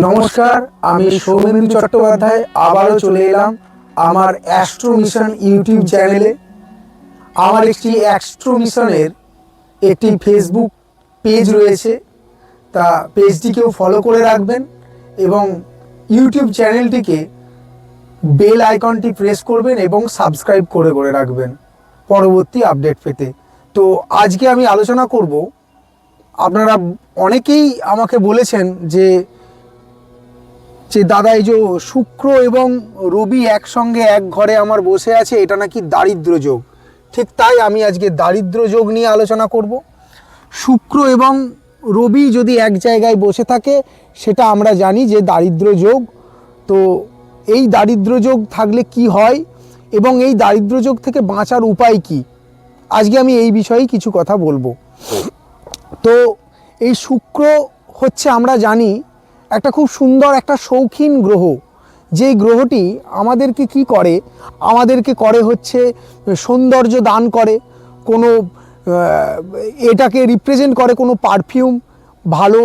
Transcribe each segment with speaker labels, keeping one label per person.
Speaker 1: নমস্কার, আমি সৌমেন্দু চট্টোপাধ্যায় আবারও চলে এলাম আমার অ্যাস্ট্রো মিশন ইউটিউব চ্যানেলে। আমার একটি অ্যাস্ট্রো মিশনের একটি ফেসবুক পেজ রয়েছে, তা পেজটিকেও ফলো করে রাখবেন এবং ইউটিউব চ্যানেলটিকে বেল আইকনটি প্রেস করবেন এবং সাবস্ক্রাইব করে রাখবেন পরবর্তী আপডেট পেতে। তো আজকে আমি আলোচনা করব, আপনারা অনেকেই আমাকে বলেছেন যে দাদা এই যে শুক্র এবং রবি একসঙ্গে এক ঘরে আমার বসে আছে, এটা নাকি দারিদ্র যোগ। ঠিক তাই আমি আজকে দারিদ্র যোগ নিয়ে আলোচনা করব। শুক্র এবং রবি যদি এক জায়গায় বসে থাকে সেটা আমরা জানি যে দারিদ্র যোগ। তো এই দারিদ্র যোগ থাকলে কি হয় এবং এই দারিদ্র যোগ থেকে বাঁচার উপায় কি, আজকে আমি এই বিষয়ে কিছু কথা বলবো। তো এই শুক্র হচ্ছে, আমরা জানি, একটা খুব সুন্দর একটা শৌখিন গ্রহ। যেই গ্রহটি আমাদেরকে কি করে, আমাদেরকে করে হচ্ছে সৌন্দর্য দান করে, কোনো এটাকে রিপ্রেজেন্ট করে কোনো পারফিউম, ভালো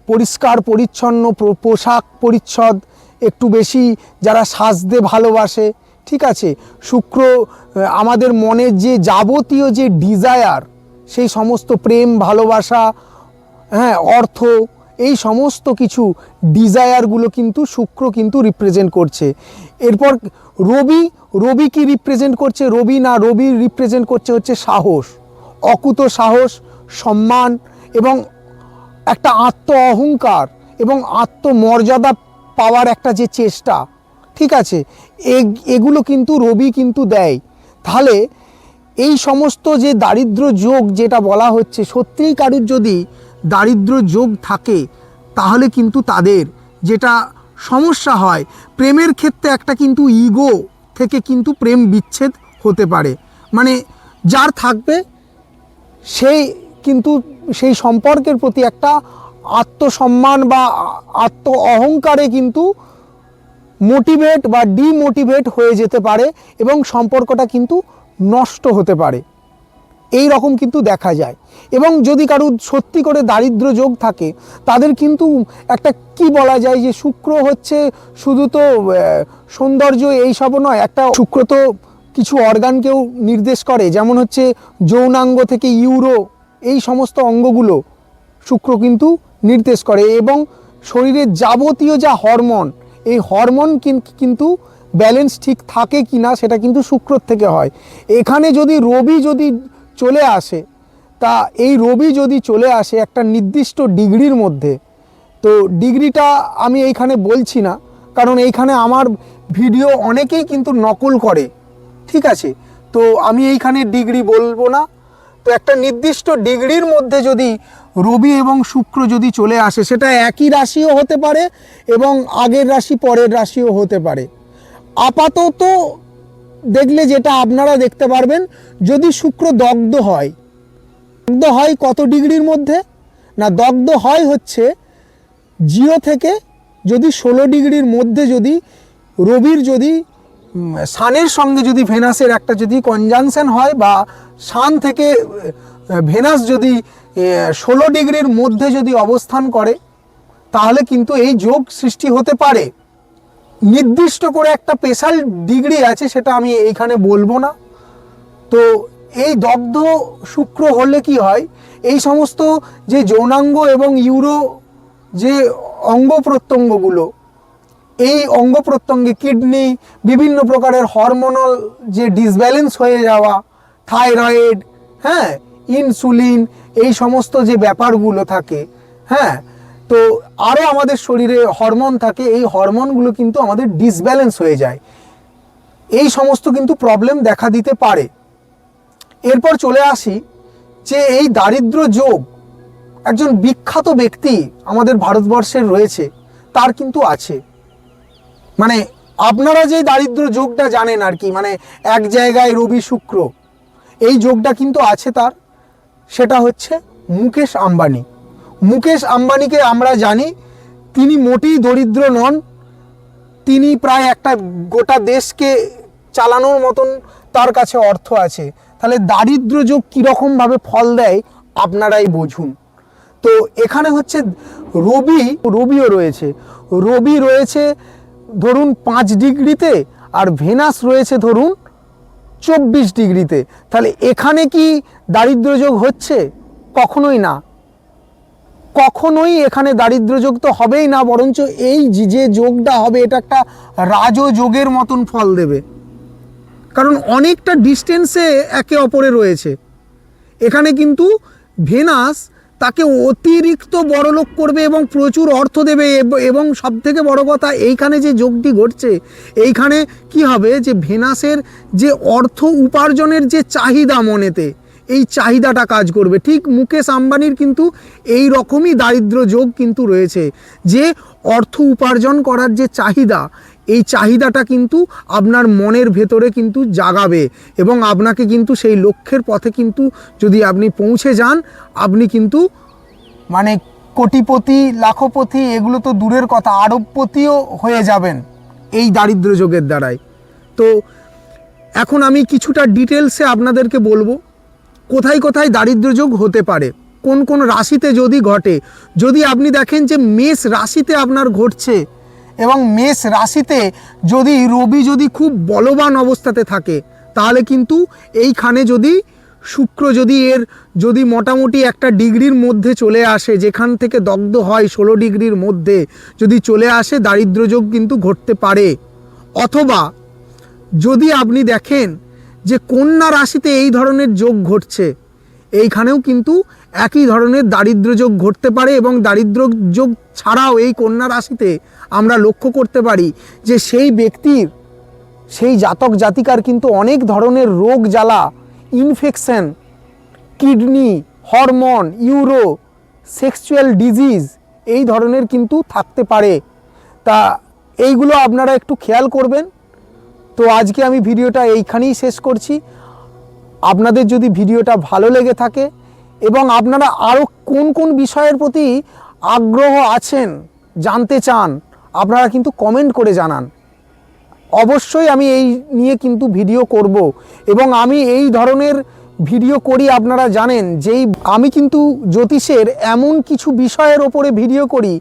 Speaker 1: পরিষ্কার পরিচ্ছন্ন পোশাক পরিচ্ছদ, একটু বেশি যারা সাজতে ভালোবাসে, ঠিক আছে। শুক্র আমাদের মনের যে যাবতীয় যে ডিজায়ার, সেই সমস্ত প্রেম ভালোবাসা, হ্যাঁ, অর্থ, এই সমস্ত কিছু ডিজায়ারগুলো কিন্তু শুক্র কিন্তু রিপ্রেজেন্ট করছে। এরপর রবি কি রিপ্রেজেন্ট করছে? রবি রিপ্রেজেন্ট করছে হচ্ছে সাহস, অকুত সাহস, সম্মান এবং একটা আত্ম অহংকার এবং আত্মমর্যাদা পাওয়ার একটা যে চেষ্টা, ঠিক আছে, এগুলো কিন্তু রবি কিন্তু দেয়। তাহলে এই সমস্ত যে দারিদ্র যোগ যেটা বলা হচ্ছে, সত্যিই কারুর যদি দারিদ্র যোগ থাকে তাহলে কিন্তু তাদের যেটা সমস্যা হয়, প্রেমের ক্ষেত্রে একটা কিন্তু ইগো থেকে কিন্তু প্রেম বিচ্ছেদ হতে পারে। মানে যার থাকবে সেই কিন্তু সেই সম্পর্কের প্রতি একটা আত্মসম্মান বা আত্ম অহংকারে কিন্তু মোটিভেট বা ডিমোটিভেট হয়ে যেতে পারে এবং সম্পর্কটা কিন্তু নষ্ট হতে পারে, এই রকম কিন্তু দেখা যায়। এবং যদি কারুর সত্যি করে দারিদ্র যোগ থাকে তাদের কিন্তু একটা কি বলা যায় যে শুক্র হচ্ছে শুধু তো সৌন্দর্য এইসবও নয়, একটা শুক্র তো কিছু অর্গানকেও নির্দেশ করে, যেমন হচ্ছে যৌনাঙ্গ থেকে ইউরো, এই সমস্ত অঙ্গগুলো শুক্র কিন্তু নির্দেশ করে। এবং শরীরের যাবতীয় যা হরমোন, এই হরমোন কিন্তু ব্যালেন্স ঠিক থাকে কি না সেটা কিন্তু শুক্রর থেকে হয়। এখানে যদি রবি যদি চলে আসে, তা এই রবি যদি চলে আসে একটা নির্দিষ্ট ডিগ্রির মধ্যে, তো ডিগ্রিটা আমি এইখানে বলছি না, কারণ এইখানে আমার ভিডিও অনেকেই কিন্তু নকল করে, ঠিক আছে, তো আমি এইখানে ডিগ্রি বলবো না। তো একটা নির্দিষ্ট ডিগ্রির মধ্যে যদি রবি এবং শুক্র যদি চলে আসে, সেটা একই রাশিও হতে পারে এবং আগের রাশি পরের রাশিও হতে পারে। আপাতত দেখলে যেটা আপনারা দেখতে পারবেন, যদি শুক্র দগ্ধ হয় কত ডিগ্রির মধ্যে না, দগ্ধ হয় হচ্ছে 0 থেকে যদি 16 ডিগ্রির মধ্যে যদি রবির যদি সানের সঙ্গে যদি ভেনাসের একটা যদি কনজাংশন হয়, বা সান থেকে ভেনাস যদি 16 ডিগ্রির মধ্যে যদি অবস্থান করে, তাহলে কিন্তু এই যোগ সৃষ্টি হতে পারে। নির্দিষ্ট করে একটা স্পেশাল ডিগ্রি আছে, সেটা আমি এইখানে বলবো না। তো এই দগ্ধ শুক্র হলে কি হয়, এই সমস্ত যে যৌনাঙ্গ এবং ইউরো যে অঙ্গ প্রত্যঙ্গগুলো, এই অঙ্গ প্রত্যঙ্গে কিডনি, বিভিন্ন প্রকারের হরমোনাল যে ডিসব্যালেন্স হয়ে যাওয়া, থাইরয়েড, হ্যাঁ, ইনসুলিন, এই সমস্ত যে ব্যাপারগুলো থাকে, হ্যাঁ, তো আরও আমাদের শরীরে হরমোন থাকে, এই হরমোনগুলো কিন্তু আমাদের ডিসব্যালেন্স হয়ে যায়, এই সমস্ত কিন্তু প্রবলেম দেখা দিতে পারে। এরপর চলে আসি যে এই দারিদ্র যোগ একজন বিখ্যাত ব্যক্তি আমাদের ভারতবর্ষের রয়েছে, তার কিন্তু আছে। মানে আপনারা যে দারিদ্র যোগটা জানেন আর কি, মানে এক জায়গায় রবি শুক্র, এই যোগটা কিন্তু আছে তার, সেটা হচ্ছে মুকেশ আম্বানি। মুকেশ আম্বানিকে আমরা জানি তিনি মোটেই দরিদ্র নন, তিনি প্রায় একটা গোটা দেশকে চালানোর মতন তার কাছে অর্থ আছে। তাহলে দারিদ্র যোগ কীরকমভাবে ফল দেয় আপনারাই বুঝুন। তো এখানে হচ্ছে রবিও রয়েছে, রবি রয়েছে ধরুন 5 ডিগ্রিতে, আর ভেনাস রয়েছে ধরুন 24 ডিগ্রিতে। তাহলে এখানে কি দারিদ্র্য যোগ হচ্ছে? কখনোই না, কখনোই এখানে দারিদ্র্য যোগ তো হবেই না, বরঞ্চ এই যে যোগটা হবে এটা একটা রাজযোগের মতন ফল দেবে, কারণ অনেকটা ডিস্টেন্সে একে অপরে রয়েছে। এখানে কিন্তু ভেনাস তাকে অতিরিক্ত বড়লোক করবে এবং প্রচুর অর্থ দেবে, এবং সবথেকে বড় কথা এইখানে যে যোগটি ঘটছে এইখানে কি হবে যে ভেনাসের যে অর্থ উপার্জনের যে চাহিদা মনেতে, এই চাহিদাটা কাজ করবে। ঠিক মুকেশ আম্বানির কিন্তু এই রকমই দারিদ্র যোগ কিন্তু রয়েছে, যে অর্থ উপার্জন করার যে চাহিদা, এই চাহিদাটা কিন্তু আপনার মনের ভেতরে কিন্তু জাগাবে এবং আপনাকে কিন্তু সেই লক্ষ্যের পথে কিন্তু যদি আপনি পৌঁছে যান, আপনি কিন্তু মানে কোটিপতি, লাখপতি এগুলো তো দূরের কথা, আরবপতিও হয়ে যাবেন এই দারিদ্র যোগের দ্বারাই। তো এখন আমি কিছুটা ডিটেলসে আপনাদেরকে বলবো কোথায় কোথায় দারিদ্র যোগ হতে পারে, কোন কোন রাশিতে যদি ঘটে। যদি আপনি দেখেন যে মেষ রাশিতে আপনার ঘটছে, এবং মেষ রাশিতে যদি রবি যদি খুব বলবান অবস্থাতে থাকে, তাহলে কিন্তু এইখানে যদি শুক্র যদি মোটামুটি একটা ডিগ্রির মধ্যে চলে আসে, যেখান থেকে দগ্ধ হয় 16 ডিগ্রির মধ্যে যদি চলে আসে, দারিদ্র যোগ কিন্তু ঘটতে পারে। অথবা যদি আপনি দেখেন যে কন্যা রাশিতে এই ধরনের যোগ ঘটছে, এইখানেও কিন্তু একই ধরনের দারিদ্র যোগ ঘটতে পারে। এবং দারিদ্র যোগ ছাড়াও এই কন্যা রাশিতে আমরা লক্ষ্য করতে পারি যে সেই ব্যক্তির, সেই জাতক জাতিকার কিন্তু অনেক ধরনের রোগ জ্বালা, infection, kidney, hormone, euro, sexual disease এই ধরনের কিন্তু থাকতে পারে। তা এইগুলো আপনারা একটু খেয়াল করবেন। তো আজকে আমি ভিডিওটা এইখানেই শেষ করছি। আপনাদের যদি ভিডিওটা ভালো লেগে থাকে এবং আপনারা আরও কোন কোন বিষয়ের প্রতি আগ্রহ আছেন, জানতে চান, আপনারা কিন্তু কমেন্ট করে জানান। অবশ্যই আমি এই নিয়ে কিন্তু ভিডিও করব, এবং আমি এই ধরনের ভিডিও করি আপনারা জানেন, যেই আমি কিন্তু জ্যোতিষের এমন কিছু বিষয়ের ওপরে ভিডিও করি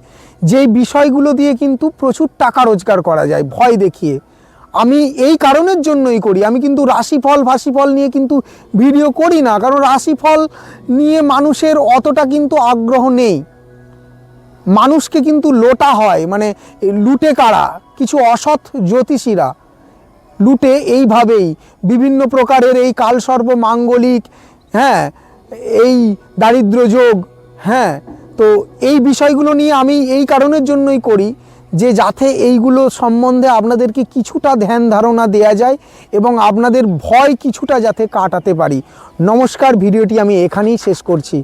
Speaker 1: যেই বিষয়গুলো দিয়ে কিন্তু প্রচুর টাকা রোজগার করা যায় ভয় দেখিয়ে। আমি এই কারণের জন্যই করি। আমি কিন্তু রাশিফল ফাশিফল নিয়ে কিন্তু ভিডিও করি না, কারণ রাশিফল নিয়ে মানুষের অতটা কিন্তু আগ্রহ নেই। মানুষকে কিন্তু লোটা হয়, মানে লুটে কারা কিছু অসৎ জ্যোতিষীরা লুটে এইভাবেই বিভিন্ন প্রকারের এই কালসর্প মাঙ্গলিক, হ্যাঁ, এই দারিদ্র যোগ, হ্যাঁ। তো এই বিষয়গুলো নিয়ে আমি এই কারণের জন্যই করি যে যাতে এইগুলো সম্বন্ধে আপনাদেরকে কিছুটা ধ্যান ধারণা দেয়া যায় এবং আপনাদের ভয় কিছুটা যাতে কাটাতে পারি। নমস্কার, ভিডিওটি আমি এখানেই শেষ করছি।